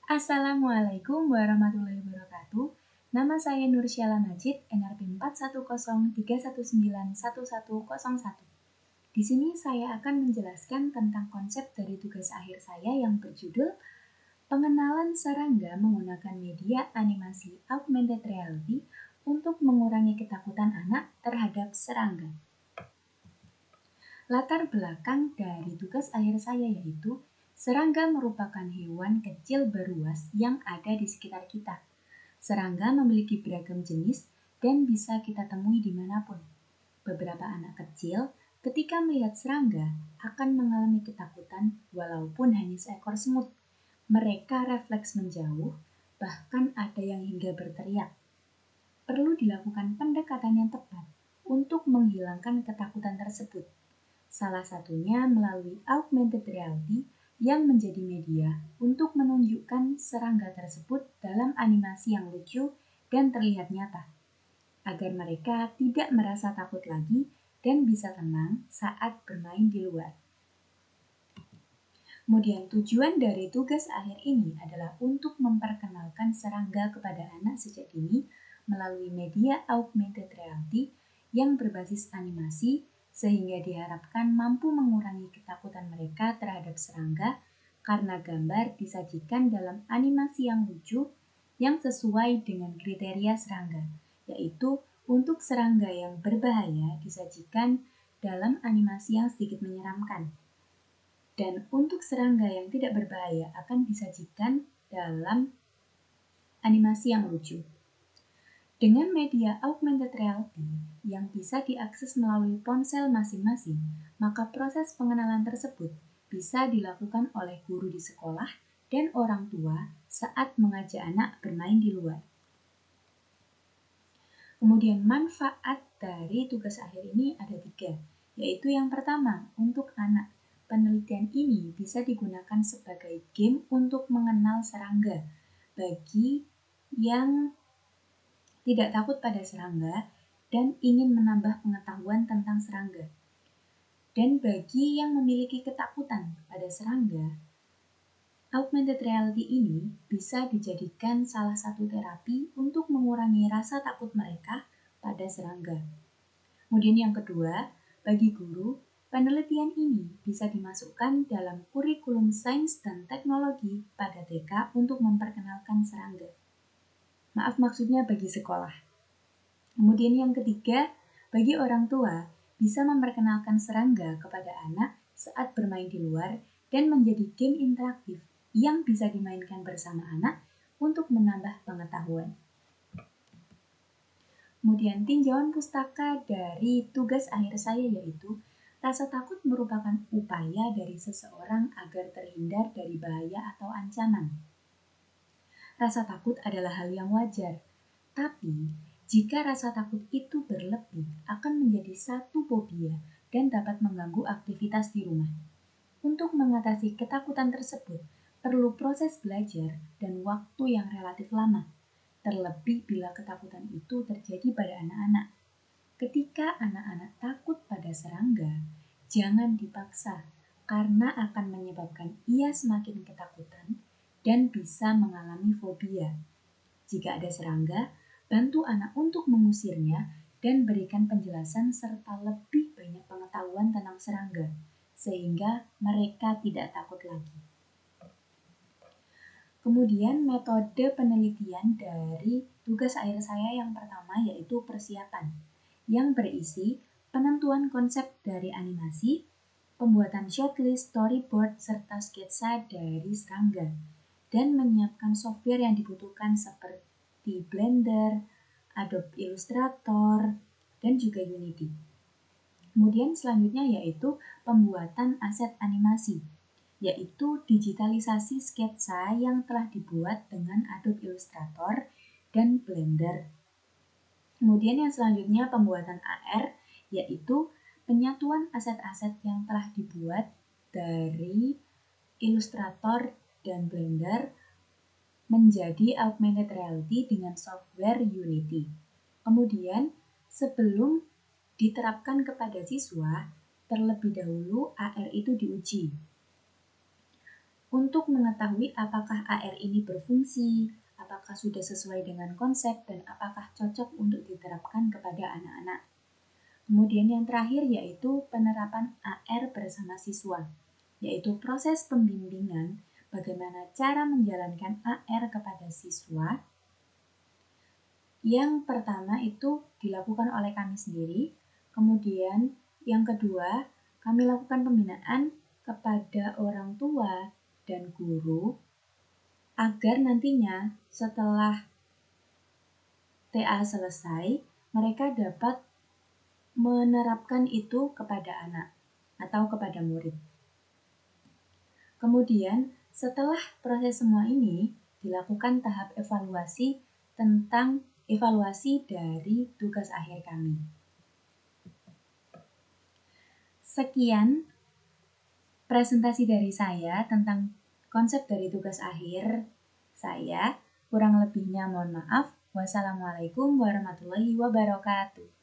Assalamualaikum warahmatullahi wabarakatuh. Nama saya Nursyala Majid, NRP 4103191101. Di sini saya akan menjelaskan tentang konsep dari tugas akhir saya yang berjudul Pengenalan serangga menggunakan media animasi augmented reality untuk mengurangi ketakutan anak terhadap serangga. Latar belakang dari tugas akhir saya yaitu serangga merupakan hewan kecil beruas yang ada di sekitar kita. Serangga memiliki beragam jenis dan bisa kita temui dimanapun. Beberapa anak kecil ketika melihat serangga akan mengalami ketakutan walaupun hanya seekor semut. Mereka refleks menjauh, bahkan ada yang hingga berteriak. Perlu dilakukan pendekatan yang tepat untuk menghilangkan ketakutan tersebut. Salah satunya melalui augmented reality yang menjadi media untuk menunjukkan serangga tersebut dalam animasi yang lucu dan terlihat nyata, agar mereka tidak merasa takut lagi dan bisa tenang saat bermain di luar. Kemudian tujuan dari tugas akhir ini adalah untuk memperkenalkan serangga kepada anak sejak dini melalui media augmented reality yang berbasis animasi sehingga diharapkan mampu mengurangi ketakutan mereka terhadap serangga karena gambar disajikan dalam animasi yang lucu yang sesuai dengan kriteria serangga, yaitu untuk serangga yang berbahaya disajikan dalam animasi yang sedikit menyeramkan. Dan untuk serangga yang tidak berbahaya akan disajikan dalam animasi yang lucu. Dengan media augmented reality yang bisa diakses melalui ponsel masing-masing, maka proses pengenalan tersebut bisa dilakukan oleh guru di sekolah dan orang tua saat mengajak anak bermain di luar. Kemudian manfaat dari tugas akhir ini ada 3, yaitu yang pertama, untuk anak. Penelitian ini bisa digunakan sebagai game untuk mengenal serangga bagi yang tidak takut pada serangga dan ingin menambah pengetahuan tentang serangga. Dan bagi yang memiliki ketakutan pada serangga, augmented reality ini bisa dijadikan salah satu terapi untuk mengurangi rasa takut mereka pada serangga. Kemudian yang kedua, bagi guru, penelitian ini bisa dimasukkan dalam kurikulum sains dan teknologi pada TK untuk memperkenalkan serangga. Maksudnya bagi sekolah. Kemudian yang ketiga, bagi orang tua, bisa memperkenalkan serangga kepada anak saat bermain di luar dan menjadi game interaktif yang bisa dimainkan bersama anak untuk menambah pengetahuan. Kemudian tinjauan pustaka dari tugas akhir saya yaitu rasa takut merupakan upaya dari seseorang agar terhindar dari bahaya atau ancaman. Rasa takut adalah hal yang wajar, tapi jika rasa takut itu berlebih akan menjadi satu fobia dan dapat mengganggu aktivitas di rumah. Untuk mengatasi ketakutan tersebut, perlu proses belajar dan waktu yang relatif lama. Terlebih bila ketakutan itu terjadi pada anak-anak. Ketika anak-anak takut pada serangga, jangan dipaksa karena akan menyebabkan ia semakin ketakutan dan bisa mengalami fobia. Jika ada serangga, bantu anak untuk mengusirnya dan berikan penjelasan serta lebih banyak pengetahuan tentang serangga, sehingga mereka tidak takut lagi. Kemudian metode penelitian dari tugas akhir saya yang pertama yaitu persiapan, yang berisi penentuan konsep dari animasi, pembuatan shotlist, storyboard, serta sketsa dari serangga, dan menyiapkan software yang dibutuhkan seperti Blender, Adobe Illustrator, dan juga Unity. Kemudian selanjutnya yaitu pembuatan aset animasi, yaitu digitalisasi sketsa yang telah dibuat dengan Adobe Illustrator dan Blender. Kemudian yang selanjutnya pembuatan AR, yaitu penyatuan aset-aset yang telah dibuat dari Illustrator dan Blender menjadi augmented reality dengan software Unity. Kemudian sebelum diterapkan kepada siswa, terlebih dahulu AR itu diuji. untuk mengetahui apakah AR ini berfungsi, apakah sudah sesuai dengan konsep, dan apakah cocok untuk diterapkan kepada anak-anak. Kemudian yang terakhir yaitu penerapan AR bersama siswa, yaitu proses pembimbingan bagaimana cara menjalankan AR kepada siswa. Yang pertama itu dilakukan oleh kami sendiri, kemudian yang kedua kami lakukan pembinaan kepada orang tua dan guru agar nantinya setelah TA selesai mereka dapat menerapkan itu kepada anak atau kepada murid. Kemudian, setelah proses semua ini, dilakukan tahap evaluasi tentang evaluasi dari tugas akhir kami. Sekian presentasi dari saya tentang konsep dari tugas akhir saya. Kurang lebihnya mohon maaf. Wassalamualaikum warahmatullahi wabarakatuh.